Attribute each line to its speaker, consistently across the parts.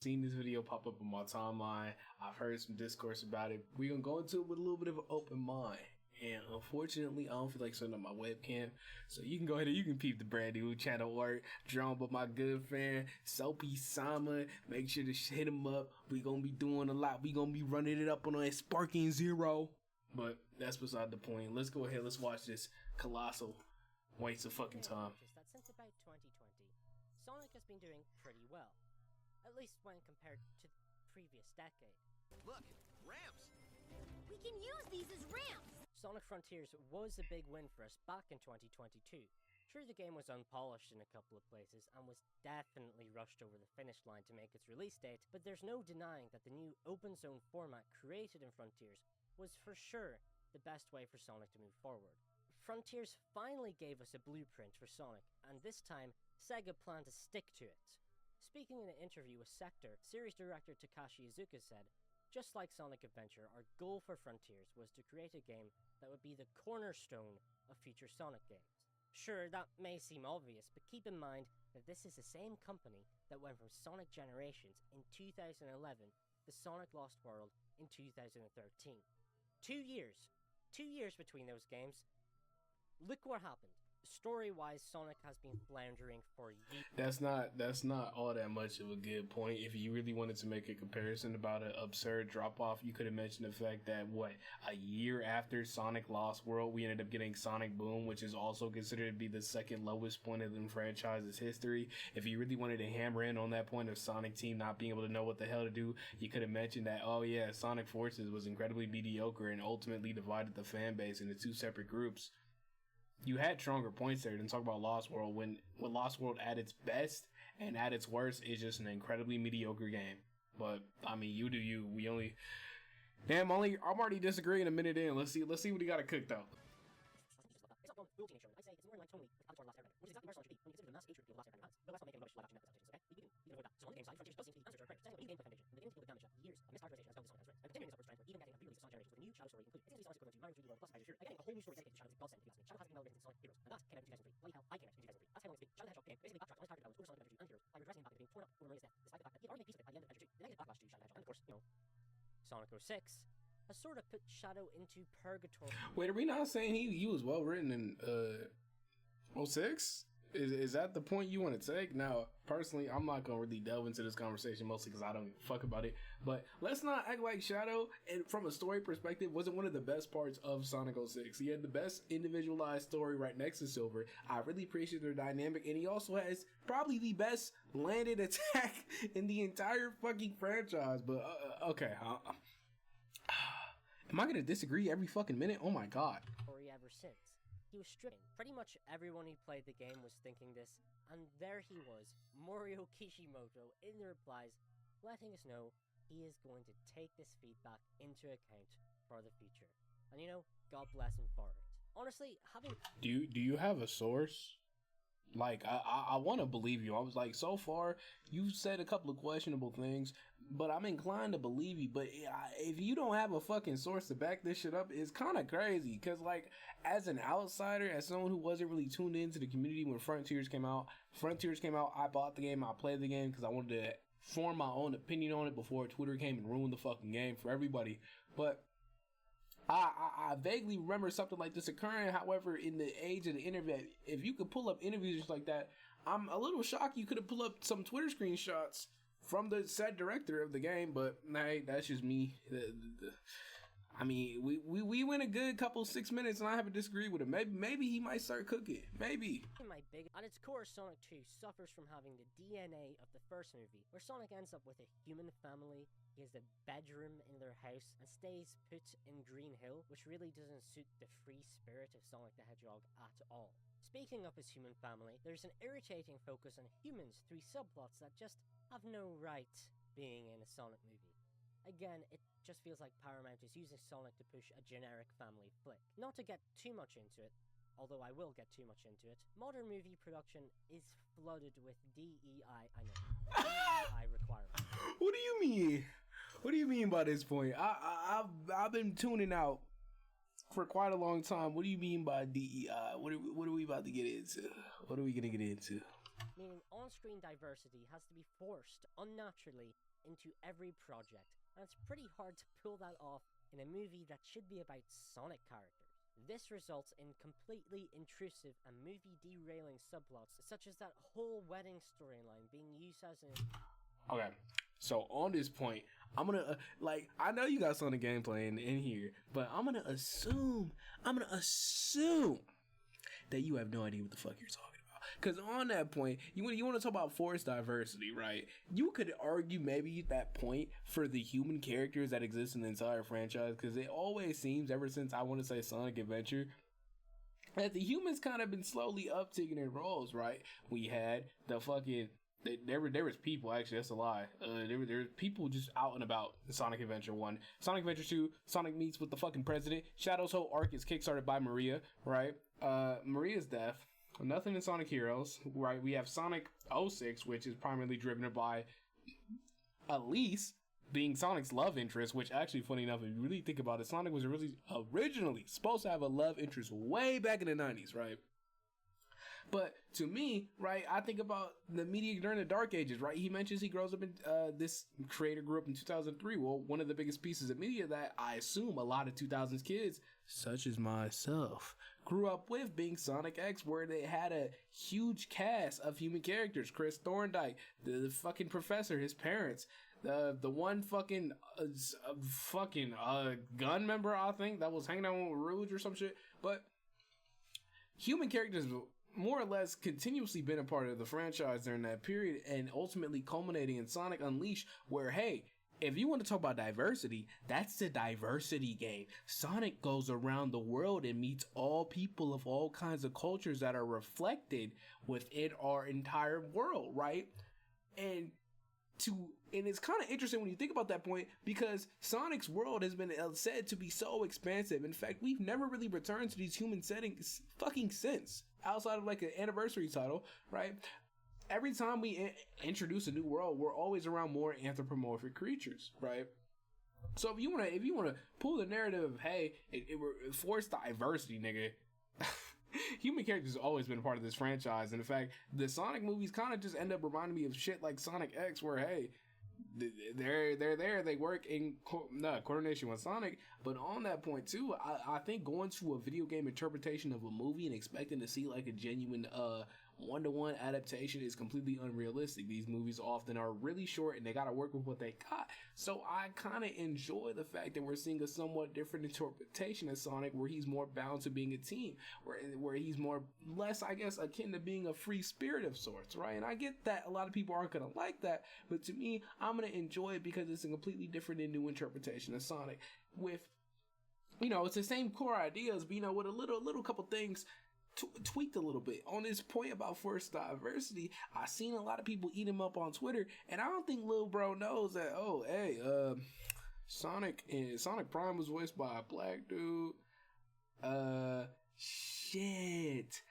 Speaker 1: seen this video pop up on my timeline. I've heard some discourse about it. We're gonna go into it with a little bit of an open mind. And unfortunately, I don't feel like setting up my webcam. So you can go ahead and you can peep the brand new channel art drawn by my good friend, Soapy Sama. Make sure to hit him up. We gonna be doing a lot. We gonna be running it up on a Sparking Zero. But that's beside the point. Let's go ahead. Let's watch this colossal waste of fucking time.
Speaker 2: That since about 2020, Sonic has been doing pretty well. At least when compared to the previous decade.
Speaker 3: Look, ramps!
Speaker 4: We can use these as ramps!
Speaker 2: Sonic Frontiers was a big win for us back in 2022. Sure, the game was unpolished in a couple of places and was definitely rushed over the finish line to make its release date, but there's no denying that the new open zone format created in Frontiers was for sure the best way for Sonic to move forward. Frontiers finally gave us a blueprint for Sonic, and this time, Sega planned to stick to it. Speaking in an interview with Sector, series director Takashi Iizuka said, "Just like Sonic Adventure, our goal for Frontiers was to create a game that would be the cornerstone of future Sonic games." Sure, that may seem obvious, but keep in mind that this is the same company that went from Sonic Generations in 2011 to Sonic Lost World in 2013. 2 years. 2 years between those games. Look what happened. Story-wise, Sonic has been floundering for years.
Speaker 1: That's not all that much of a good point. If you really wanted to make a comparison about an absurd drop-off, you could have mentioned the fact that, a year after Sonic Lost World, we ended up getting Sonic Boom, which is also considered to be the second lowest point in the franchise's history. If you really wanted to hammer in on that point of Sonic Team not being able to know what the hell to do, you could have mentioned that, oh yeah, Sonic Forces was incredibly mediocre and ultimately divided the fan base into two separate groups. You had stronger points there than talk about Lost World when Lost World at its best and at its worst is just an incredibly mediocre game. But I mean, you do you. I'm already disagreeing a minute in. Let's see what he got to cook though.
Speaker 2: It's not called Real Teenage Showman. I'd say it's more like tonally with Avatar: The Last Airbender, which is exactly where Sonic should be when you consider the massive age group of the Last Airbender has. But let's not make any rubbish live action adaptations, okay? We can avoid that. So on the game side, Frontiers does seem to be the answer to our prayers, setting up a new gameplay foundation, and beginning to deal with damage that years of mischaracterization has done to Sonic and continuing this upward trend, we're even getting a re-release of Sonic Generations with a new Shadow story included. It's essentially Sonic's equivalent to Mario 3D World plus Bowser's Fury, again, a whole new story dedicated to Shadow godsend if you ask me. Shadow has been elevated into Sonic Heroes, and that came out in 2003. Bloody hell, I came out in 2003. That's how long it's been. Shadow the Hedgehog game basically backtracked on his target development over Sonic Adventure 2 and Heroes by redressing the fact that it being torn up over Maria's death, despite the fact that he had already made peace with it by the end of Adventure 2. The negative backlash to Shadow the Hedgehog, and of course, Sonic 06 has sort of put Shadow into purgatory.
Speaker 1: Wait, are we not saying he was well written in 06? Is that the point you want to take? Now, personally, I'm not going to really delve into this conversation, mostly because I don't give a fuck about it. But let's not act like Shadow, and from a story perspective, wasn't one of the best parts of Sonic 06. He had the best individualized story right next to Silver. I really appreciate their dynamic, and he also has probably the best landed attack in the entire fucking franchise. But, okay. Am I going to disagree every fucking minute? Oh my god.
Speaker 2: Ever since. He was stricken. Pretty much everyone who played the game was thinking this, and there he was, Morio Kishimoto, in the replies, letting us know he is going to take this feedback into account for the future. And God bless him for it. Honestly, having...
Speaker 1: Do you have a source? Like, I want to believe you. I was like, so far, you've said a couple of questionable things, but I'm inclined to believe you. But if you don't have a fucking source to back this shit up, it's kind of crazy. Because, like, as an outsider, as someone who wasn't really tuned into the community when Frontiers came out, I bought the game, I played the game because I wanted to form my own opinion on it before Twitter came and ruined the fucking game for everybody. But I vaguely remember something like this occurring. However, in the age of the internet, if you could pull up interviews like that, I'm a little shocked you could have pulled up some Twitter screenshots from the said director of the game. But hey, that's just me. I mean, we went a good couple 6 minutes and I haven't disagreed with him. Maybe he might start cooking. Maybe.
Speaker 2: At its core, Sonic 2 suffers from having the DNA of the first movie, where Sonic ends up with a human family. He has a bedroom in their house and stays put in Green Hill, which really doesn't suit the free spirit of Sonic the Hedgehog at all. Speaking of his human family, there's an irritating focus on humans through subplots that just have no right being in a Sonic movie. Again, it just feels like Paramount is using Sonic to push a generic family flick. Not to get too much into it, although I will get too much into it, modern movie production is flooded with DEI requirements.
Speaker 1: What do you mean? What do you mean by this point? I've been tuning out for quite a long time. What do you mean by DEI? What are we about to get into? What are we gonna get into?
Speaker 2: Meaning on-screen diversity has to be forced unnaturally into every project, and it's pretty hard to pull that off in a movie that should be about Sonic characters. This results in completely intrusive and movie derailing subplots, such as that whole wedding storyline being used as an...
Speaker 1: Okay, so on this point, I'm gonna I know you got Sonic gameplay in here, but I'm gonna assume that you have no idea what the fuck you're talking about. Because on that point, you want to talk about forced diversity, right? You could argue maybe that point for the human characters that exist in the entire franchise, because it always seems, ever since I want to say Sonic Adventure, that the humans kind of been slowly upticking their roles, right? We had the fucking... There was people, actually, that's a lie. There was people just out and about in Sonic Adventure 1. Sonic Adventure 2, Sonic meets with the fucking president. Shadow's whole arc is kickstarted by Maria, right? Maria's death. Nothing in Sonic Heroes, right? We have Sonic 06, which is primarily driven by Elise being Sonic's love interest, which actually, funny enough, if you really think about it, Sonic was originally supposed to have a love interest way back in the 90s, right? But to me, right, I think about the media during the Dark Ages, right? He mentions he grows up in, this creator grew up in 2003. Well, one of the biggest pieces of media that I assume a lot of 2000s kids, such as myself, grew up with being Sonic X, where they had a huge cast of human characters. Chris Thorndike, the fucking professor, his parents, the one fucking gun member, I think, that was hanging out with Rouge or some shit. But human characters more or less continuously been a part of the franchise during that period, and ultimately culminating in Sonic Unleashed, where, hey, if you want to talk about diversity, that's the diversity game. Sonic goes around the world and meets all people of all kinds of cultures that are reflected within our entire world, right? And it's kind of interesting when you think about that point, because Sonic's world has been said to be so expansive. In fact, we've never really returned to these human settings fucking since, outside of like an anniversary title, right? Every time we introduce a new world, we're always around more anthropomorphic creatures, right? So if you wanna pull the narrative of, hey, it forced diversity, nigga. Human characters have always been a part of this franchise, and in fact, the Sonic movies kind of just end up reminding me of shit like Sonic X, where, hey, they're there, they work in coordination with Sonic. But on that point too, I think going to a video game interpretation of a movie and expecting to see like a genuine one-to-one adaptation is completely unrealistic. These movies often are really short and they gotta work with what they got. So I kind of enjoy the fact that we're seeing a somewhat different interpretation of Sonic, where he's more bound to being a team, where he's less, I guess, akin to being a free spirit of sorts, right? And I get that a lot of people aren't gonna like that, but to me, I'm gonna enjoy it because it's a completely different and new interpretation of Sonic. With, it's the same core ideas, but with a little couple things tweaked a little bit. On this point about forced diversity, I seen a lot of people eat him up on Twitter, and I don't think Lil Bro knows that, Sonic Prime was voiced by a black dude. Shit.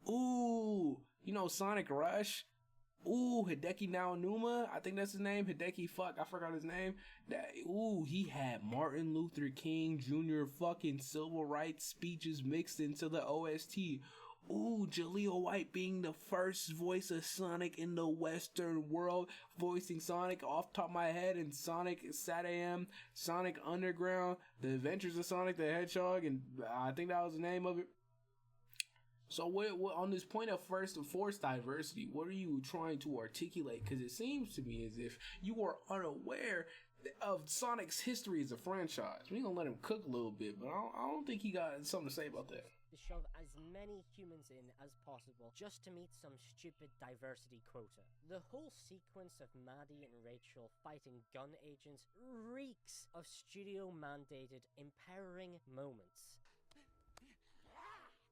Speaker 1: Ooh, Sonic Rush? Ooh, Hideki Naonuma, I think that's his name. Hideki, I forgot his name. He had Martin Luther King Jr. fucking civil rights speeches mixed into the OST. Ooh, Jaleel White being the first voice of Sonic in the Western world, voicing Sonic off the top of my head, and Sonic SatAM, Sonic Underground, The Adventures of Sonic the Hedgehog, and I think that was the name of it. So what on this point of forced diversity, what are you trying to articulate? Because it seems to me as if you are unaware of Sonic's history as a franchise. We're going to let him cook a little bit, but I don't think he got something to say about that.
Speaker 2: To shove as many humans in as possible just to meet some stupid diversity quota. The whole sequence of Maddie and Rachel fighting gun agents reeks of studio-mandated empowering moments.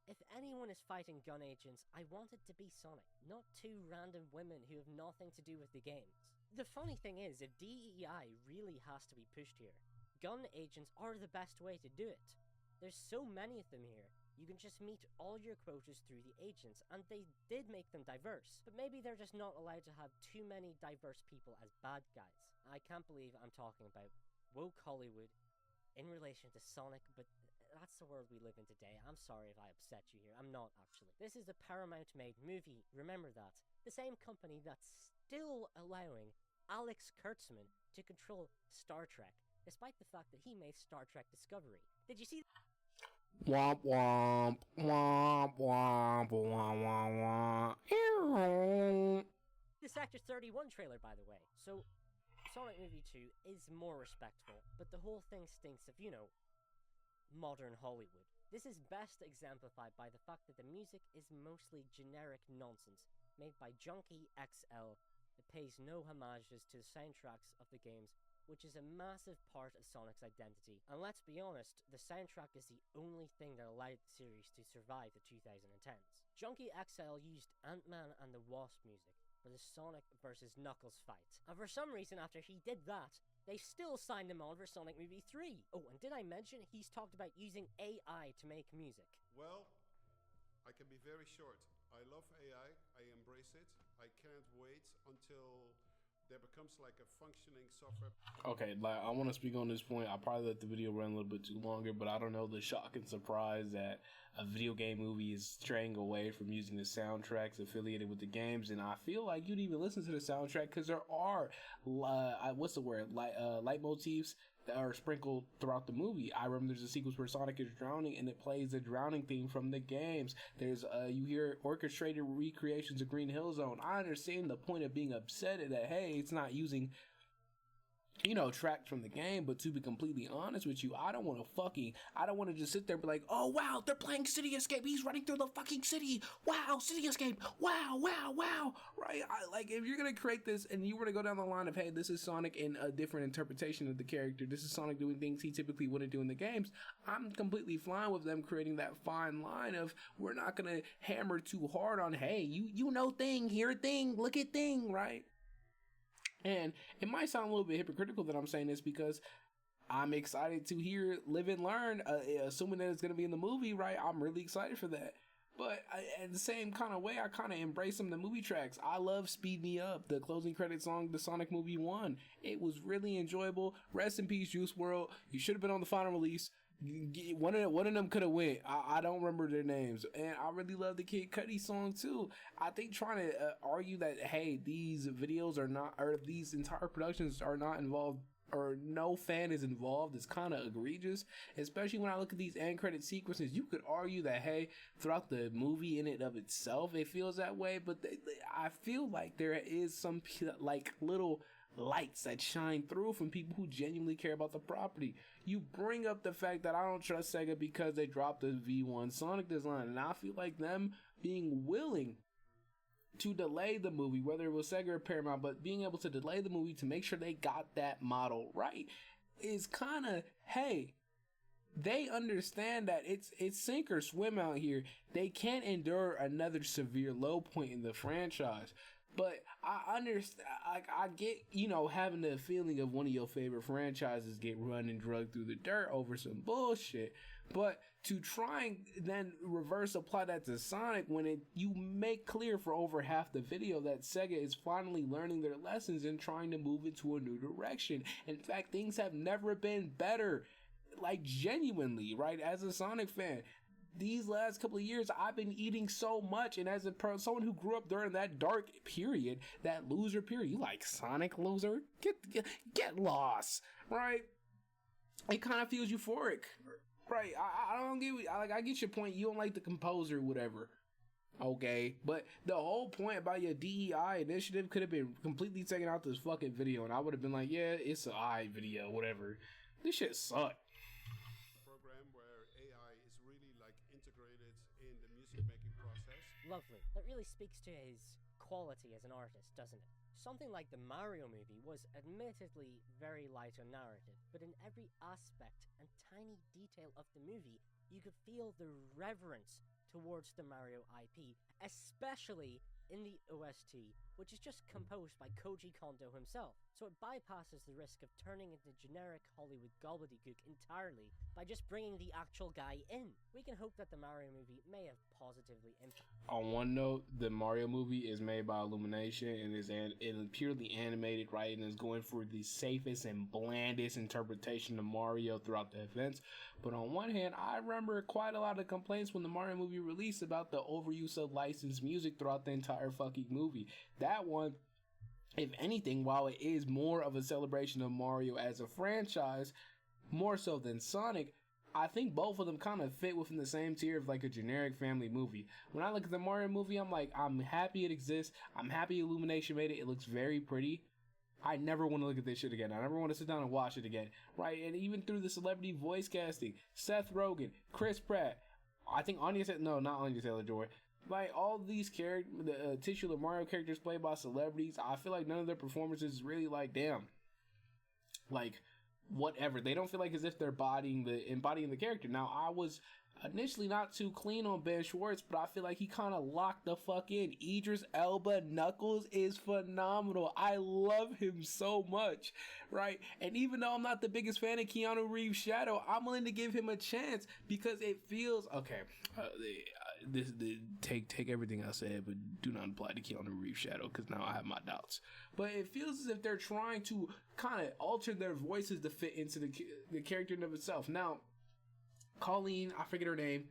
Speaker 2: If anyone is fighting gun agents, I want it to be Sonic, not two random women who have nothing to do with the games. The funny thing is, if DEI really has to be pushed here, gun agents are the best way to do it. There's so many of them here, you can just meet all your quotas through the agents, and they did make them diverse, but maybe they're just not allowed to have too many diverse people as bad guys. I can't believe I'm talking about woke Hollywood in relation to Sonic, but that's the world we live in today. I'm sorry if I upset you here. I'm not, actually. This is a Paramount-made movie. Remember that. The same company that's still allowing Alex Kurtzman to control Star Trek, despite the fact that he made Star Trek Discovery. Did you see?
Speaker 1: Womp womp womp womp womp womp womp.
Speaker 2: The Sector 31 trailer, by the way. So, Sonic Movie 2 is more respectful, but the whole thing stinks of, modern Hollywood. This is best exemplified by the fact that the music is mostly generic nonsense, made by Junkie XL that pays no homages to the soundtracks of the games, which is a massive part of Sonic's identity. And let's be honest, the soundtrack is the only thing that allowed the series to survive the 2010s. Junkie XL used Ant-Man and the Wasp music for the Sonic vs. Knuckles fight. And for some reason, after he did that, they still signed him on for Sonic Movie 3. Oh, and did I mention he's talked about using AI to make music?
Speaker 5: Well, I can be very short. I love AI, I embrace it. I can't wait until there becomes like a functioning software.
Speaker 1: Okay, like I want to speak on this point. I probably let the video run a little bit too longer, but I don't know the shock and surprise that a video game movie is straying away from using the soundtracks affiliated with the games, and I feel like you'd even listen to the soundtrack because there are leitmotifs that are sprinkled throughout the movie. I remember there's a sequence where Sonic is drowning and it plays the drowning theme from the games. There's you hear orchestrated recreations of Green Hill Zone. I understand the point of being upset at that, hey, it's not using tracks from the game, but to be completely honest with you, I don't want to just sit there and be like, oh wow, they're playing City Escape, he's running through the fucking city, wow, City Escape, wow, right? If you're gonna create this and you were to go down the line of, hey, this is Sonic in a different interpretation of the character, this is Sonic doing things he typically wouldn't do in the games, I'm completely fine with them creating that fine line of, we're not gonna hammer too hard on, hey, you know thing, hear thing, look at thing, right? And it might sound a little bit hypocritical that I'm saying this because I'm excited to hear Live and Learn, assuming that it's going to be in the movie, right? I'm really excited for that. But in the same kind of way, I kind of embrace some of the movie tracks. I love Speed Me Up, the closing credit song, the Sonic Movie 1. It was really enjoyable. Rest in peace, Juice WRLD. You should have been on the final release. One of them could have went. I don't remember their names, and I really love the Kid Cudi song too. I think trying to argue that, hey, these videos are not, or these entire productions are not involved, or no fan is involved, is kind of egregious. Especially when I look at these end credit sequences, you could argue that, hey, throughout the movie in and of itself, it feels that way. But I feel like there is some little lights that shine through from people who genuinely care about the property. You bring up the fact that I don't trust Sega because they dropped the V1 Sonic design, and I feel like them being willing to delay the movie, whether it was Sega or Paramount, but being able to delay the movie to make sure they got that model right is kind of, hey, they understand that it's sink or swim out here. They can't endure another severe low point in the franchise. But I understand, I get, having the feeling of one of your favorite franchises get run and drugged through the dirt over some bullshit. But to try and then reverse apply that to Sonic when you make clear for over half the video that Sega is finally learning their lessons and trying to move into a new direction. In fact, things have never been better. Like, genuinely, right? As a Sonic fan, these last couple of years, I've been eating so much, and as someone who grew up during that dark period, that loser period, you like Sonic, loser? Get lost, right? It kind of feels euphoric, right? I don't get, I get your point. You don't like the composer, whatever. Okay, but the whole point about your DEI initiative could have been completely taken out this fucking video, and I would have been like, yeah, it's an I video, whatever. This shit sucked.
Speaker 2: Lovely. That really speaks to his quality as an artist, doesn't it? Something like the Mario movie was admittedly very light on narrative, but in every aspect and tiny detail of the movie, you could feel the reverence towards the Mario IP, especially in the OST, which is just composed by Koji Kondo himself, so it bypasses the risk of turning into generic Hollywood gobbledygook entirely by just bringing the actual guy in. We can hope that the Mario movie may have positively impacted.
Speaker 1: On one note, the Mario movie is made by Illumination and is purely animated, right, and is going for the safest and blandest interpretation of Mario throughout the events. But on one hand, I remember quite a lot of complaints when the Mario movie released about the overuse of licensed music throughout the entire fucking movie. That one if anything, while it is more of a celebration of Mario as a franchise, more so than Sonic, I think both of them kind of fit within the same tier of like a generic family movie. When I look at the Mario movie, I'm like, I'm happy it exists. I'm happy Illumination made it. It looks very pretty. I never want to look at this shit again. I never want to sit down and watch it again. Right? And even through the celebrity voice casting, Seth Rogen, Chris Pratt, I think not Anya Taylor-Joy. Like all these characters, the titular Mario characters played by celebrities, I feel like none of their performances is really like, damn, like whatever. They don't feel like as if they're embodying the character. Now, I was initially not too clean on Ben Schwartz, but I feel like he kind of locked the fuck in. Idris Elba Knuckles is phenomenal. I love him so much, right? And even though I'm not the biggest fan of Keanu Reeves' Shadow, I'm willing to give him a chance because it feels okay. Take everything I said, but do not apply to Keanu Reeves' Shadow because now I have my doubts. But it feels as if they're trying to kind of alter their voices to fit into the character in of itself. Now, Colleen, I forget her name,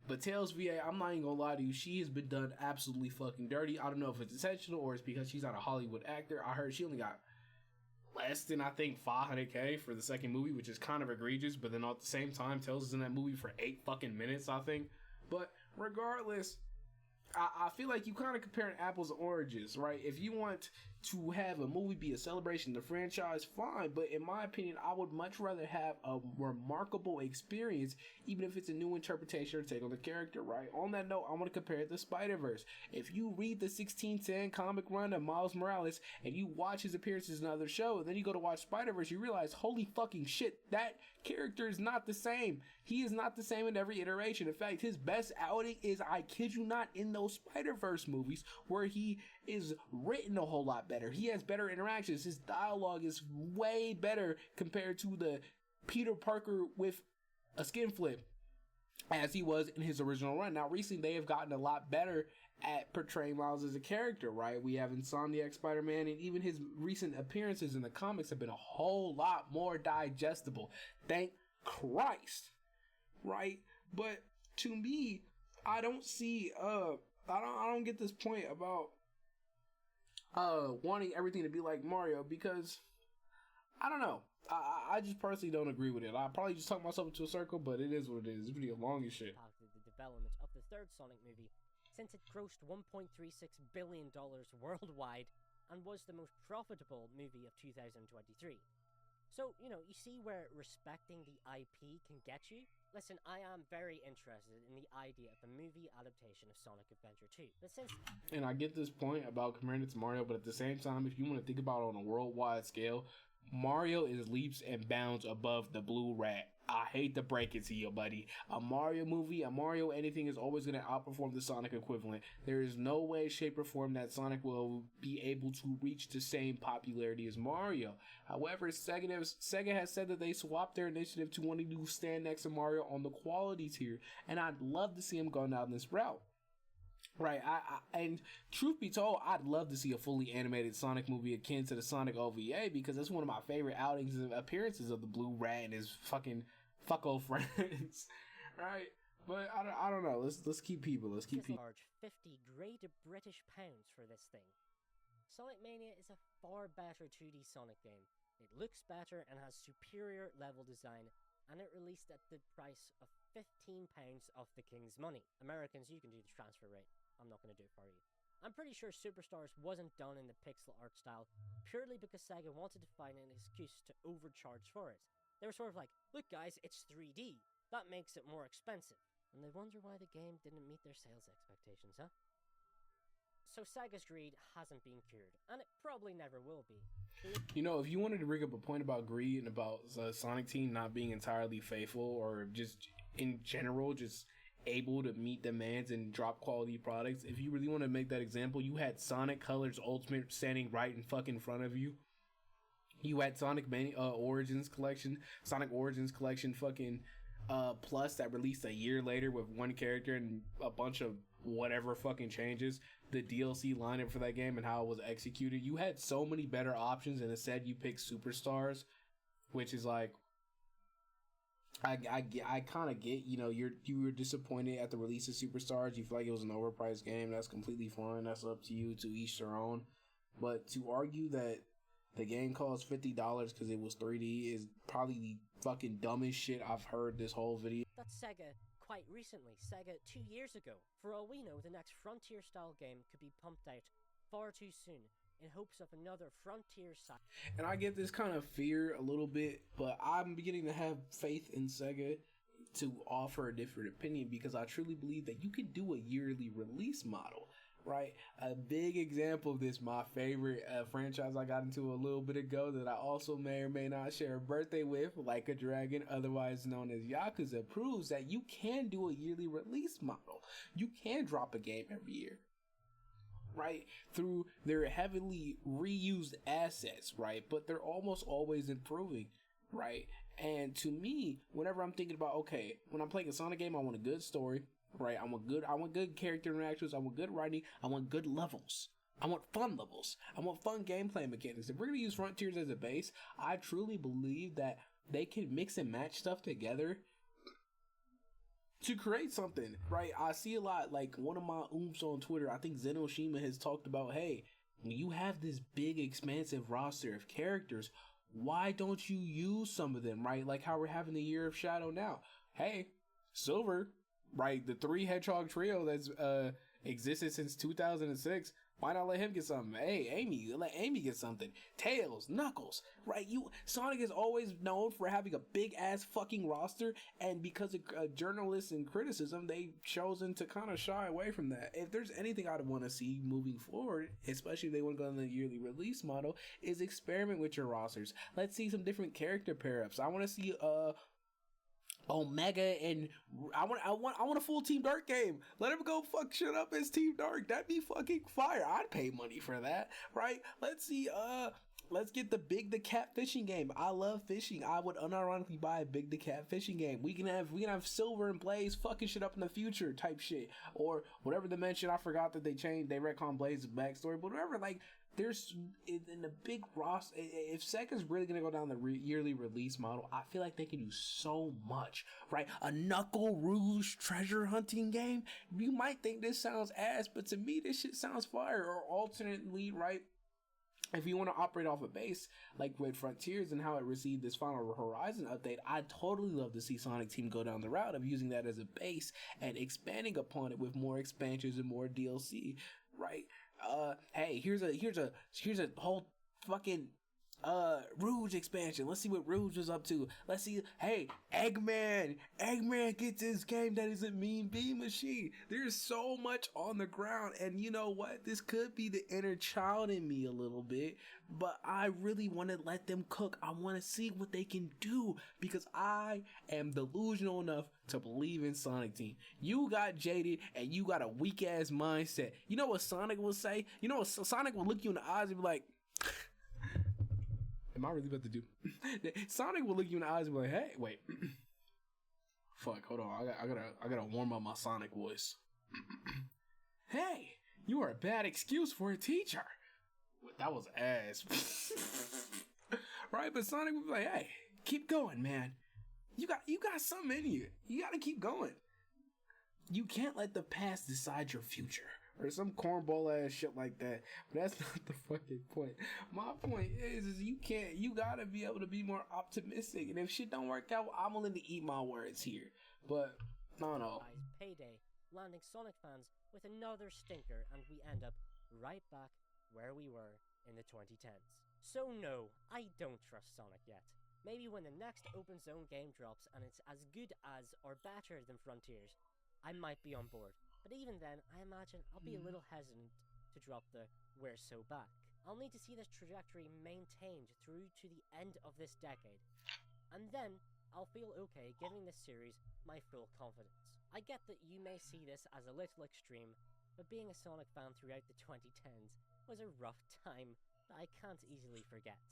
Speaker 1: but Tails VA, I'm not even gonna lie to you, she has been done absolutely fucking dirty. I don't know if it's intentional or it's because she's not a Hollywood actor. I heard she only got less than, I think, $500K for the second movie, which is kind of egregious, but then at the same time, Tails is in that movie for 8 fucking minutes, I think. But regardless, I feel like you kind of comparing apples and oranges, right? If you want to have a movie be a celebration of the franchise, fine. But in my opinion, I would much rather have a remarkable experience, even if it's a new interpretation or take on the character, right? On that note, I want to compare it to Spider-Verse. If you read the 1610 comic run of Miles Morales and you watch his appearances in another show, and then you go to watch Spider-Verse, you realize, holy fucking shit, that character is not the same. He is not the same in every iteration. In fact, his best outing is, I kid you not, in those Spider-Verse movies where he is written a whole lot better. He has better interactions. His dialogue is way better compared to the Peter Parker with a skin flip as he was in his original run. Now, recently, they have gotten a lot better at portraying Miles as a character, right? We have Insomniac Spider-Man, and even his recent appearances in the comics have been a whole lot more digestible. Thank Christ, right? But to me, I don't see, I don't get this point about wanting everything to be like Mario, because I don't know. I just personally don't agree with it. I probably just talk myself into a circle, but it is what it is. It's pretty long as shit.
Speaker 2: The development of the third Sonic movie, since it grossed $1.36 billion worldwide and was the most profitable movie of 2023. So, you see where respecting the IP can get you? Listen, I am very interested in the idea of a movie adaptation of Sonic Adventure 2. But since...
Speaker 1: And I get this point about comparing it to Mario, but at the same time, if you want to think about it on a worldwide scale, Mario is leaps and bounds above the Blue Rat. I hate to break it to you, buddy. A Mario movie, a Mario anything is always going to outperform the Sonic equivalent. There is no way, shape, or form that Sonic will be able to reach the same popularity as Mario. However, Sega has said that they swapped their initiative to wanting to stand next to Mario on the quality tier, and I'd love to see them go down this route. Right, and truth be told, I'd love to see a fully animated Sonic movie akin to the Sonic OVA, because that's one of my favorite outings and appearances of the Blue Rat and his fucking fucko friends. Right, but I don't know. Let's keep people.
Speaker 2: Charge 50 great British pounds for this thing. Sonic Mania is a far better 2D Sonic game. It looks better and has superior level design, and it released at the price of £15 of the King's money. Americans, you can do the transfer rate. I'm not going to do it for you. I'm pretty sure Superstars wasn't done in the pixel art style purely because Sega wanted to find an excuse to overcharge for it. They were sort of like, look guys, it's 3D. That makes it more expensive. And they wonder why the game didn't meet their sales expectations, huh? So Sega's greed hasn't been cured, and it probably never will be.
Speaker 1: If you wanted to bring up a point about greed and about Sonic Team not being entirely faithful, or just in general, just able to meet demands and drop quality products, if you really want to make that example, you had Sonic Colors Ultimate standing right in fucking front of you. You had Sonic Origins Collection fucking Plus that released a year later with one character and a bunch of whatever fucking changes. The DLC lineup for that game and how it was executed. You had so many better options, and instead you picked Superstars, which is like, I kind of get, you were disappointed at the release of Superstars. You feel like it was an overpriced game. That's completely fine. That's up to you, to each their own. But to argue that the game cost $50 because it was 3D is probably the fucking dumbest shit I've heard this whole video.
Speaker 2: That's Sega quite recently, Sega 2 years ago. For all we know, the next Frontier-style game could be pumped out far too soon in hopes of another Frontier-style.
Speaker 1: And I get this kind of fear a little bit, but I'm beginning to have faith in Sega to offer a different opinion because I truly believe that you can do a yearly release model, right? A big example of this, my favorite franchise I got into a little bit ago that I also may or may not share a birthday with, Like a Dragon, otherwise known as Yakuza, proves that you can do a yearly release model. You can drop a game every year, right? Through their heavily reused assets, right? But they're almost always improving, right? And to me, whenever I'm thinking about, okay, when I'm playing a Sonic game, I want a good story, right? I want good character interactions. I want good writing. I want good levels. I want fun levels. I want fun gameplay mechanics. If we're going to use Frontiers as a base, I truly believe that they can mix and match stuff together to create something, right? I see a lot, like one of my oomps on Twitter, I think Zenoshima has talked about, hey, when you have this big expansive roster of characters, why don't you use some of them, right? Like how we're having the Year of Shadow now. Hey, Silver, right? The 3 Hedgehog trio that's existed since 2006. Why not let him get something? Hey, Amy, let Amy get something. Tails, Knuckles, right? Sonic is always known for having a big ass fucking roster, and because of journalists and criticism, they've chosen to kind of shy away from that. If there's anything I'd want to see moving forward, especially if they want to go on the yearly release model, is experiment with your rosters. Let's see some different character pair-ups. I want to see Omega and I want a full Team Dark game. Let him go fuck shit up as Team Dark. That'd be fucking fire. I'd pay money for that, right? Let's see, let's get the Big the Cat fishing game. I love fishing. I would unironically buy a Big the Cat fishing game. We can have Silver and Blaze fucking shit up in the future type shit. Or whatever dimension, I forgot that they retconned Blaze's backstory, but whatever, like, there's in the big roster. If Sega's really gonna go down the yearly release model, I feel like they can do so much, right? A Knuckle Rouge treasure hunting game. You might think this sounds ass, but to me, this shit sounds fire. Or alternately, right? If you want to operate off a base, like with Frontiers and how it received this final Horizon update, I'd totally love to see Sonic Team go down the route of using that as a base and expanding upon it with more expansions and more DLC, right? Hey, here's a whole fucking Rouge expansion. Let's see what Rouge is up to. Let's see. Hey, Eggman gets this game that is a Mean Bean Machine. There's so much on the ground, and you know what? This could be the inner child in me a little bit, but I really want to let them cook. I want to see what they can do because I am delusional enough to believe in Sonic Team. You got jaded and you got a weak ass mindset. You know what Sonic will say? You know what Sonic will look you in the eyes and be like, am I really about to do? Sonic will look you in the eyes and be like, hey, wait. Fuck, hold on. I gotta warm up my Sonic voice. Hey, you are a bad excuse for a teacher. That was ass. Right? But Sonic would be like, hey, keep going, man. You got something in you. You gotta keep going. You can't let the past decide your future. Or some cornball ass shit like that. But that's not the fucking point. My point is you gotta be able to be more optimistic. And if shit don't work out, I'm willing to eat my words here. But, I don't know.
Speaker 2: Payday, landing Sonic fans with another stinker, and we end up right back where we were in the 2010s. So no, I don't trust Sonic yet. Maybe when the next open zone game drops and it's as good as or better than Frontiers, I might be on board. But even then, I imagine I'll be a little hesitant to drop the "we're so back." I'll need to see this trajectory maintained through to the end of this decade. And then, I'll feel okay giving this series my full confidence. I get that you may see this as a little extreme, but being a Sonic fan throughout the 2010s was a rough time that I can't easily forget.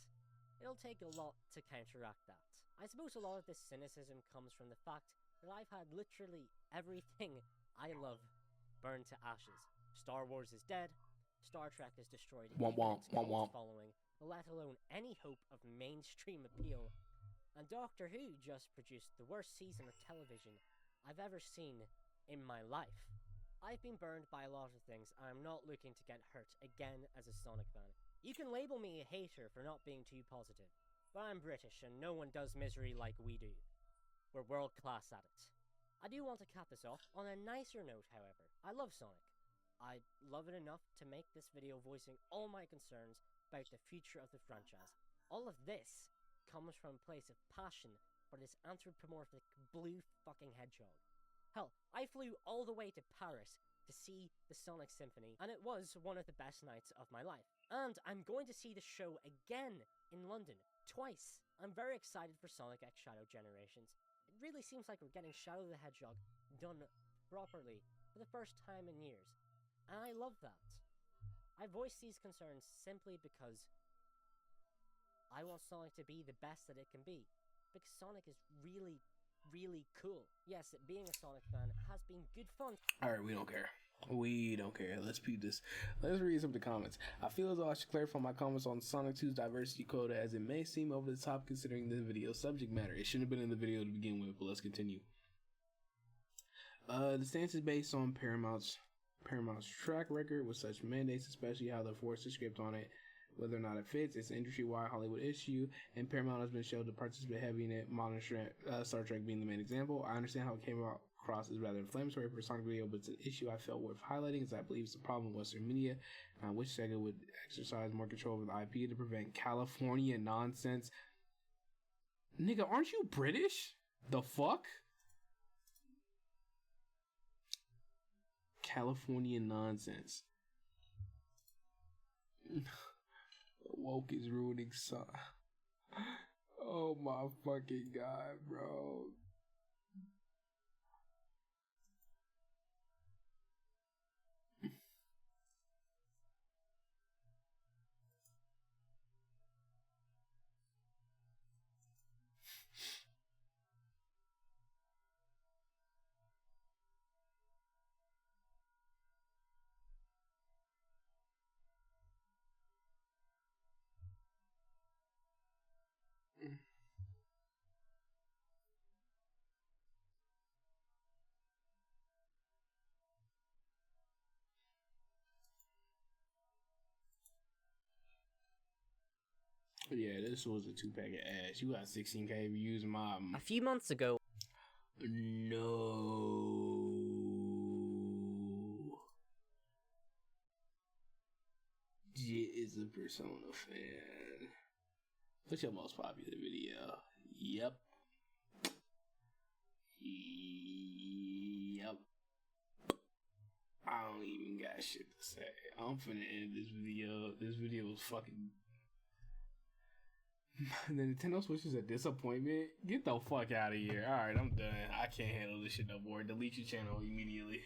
Speaker 2: It'll take a lot to counteract that. I suppose a lot of this cynicism comes from the fact that I've had literally everything I love burned to ashes. Star Wars is dead, Star Trek is destroyed even its cult following, let alone any hope of mainstream appeal, and Doctor Who just produced the worst season of television I've ever seen in my life. I've been burned by a lot of things, and I'm not looking to get hurt again as a Sonic fan, You can label me a hater for not being too positive, but I'm British and no one does misery like we do. We're world class at it. I do want to cap this off on a nicer note, however. I love Sonic. I love it enough to make this video voicing all my concerns about the future of the franchise. All of this comes from a place of passion for this anthropomorphic blue fucking hedgehog. Hell, I flew all the way to Paris to see the Sonic Symphony, and it was one of the best nights of my life. And I'm going to see the show again in London, twice. I'm very excited for Sonic X Shadow Generations. It really seems like we're getting Shadow the Hedgehog done properly for the first time in years, and I love that. I voice these concerns simply because I want Sonic to be the best that it can be, because Sonic is really, really cool. Yes, being a Sonic fan has been good fun.
Speaker 1: Alright, we don't care. We don't care. Let's peep this. Let's read some of the comments. I feel as though I should clarify my comments on Sonic 2's diversity quota, as it may seem over the top considering the video's subject matter. It shouldn't have been in the video to begin with, but let's continue. The stance is based on Paramount's track record with such mandates, especially how they forced the script on it, whether or not it fits. It's an industry-wide Hollywood issue, and Paramount has been shown to participate heavily in it, modern Star Trek being the main example. I understand how it came across as rather inflammatory for a Sonic video, but it's an issue I felt worth highlighting, as I believe it's a problem with Western media, and I wish Sega would exercise more control over the IP to prevent California nonsense. Nigga, aren't you British? The fuck? California nonsense. Woke is ruining Sonic. Oh my fucking god, bro. Yeah, this was a 2-pack of ass. You got 16K views, mom.
Speaker 2: A few months ago,
Speaker 1: No. Jit is a Persona fan. What's your most popular video? Yep. I don't even got shit to say. I'm finna end this video. This video was fucking... The Nintendo Switch is a disappointment. Get the fuck out of here. Alright, I'm done. I can't handle this shit no more. Delete your channel immediately.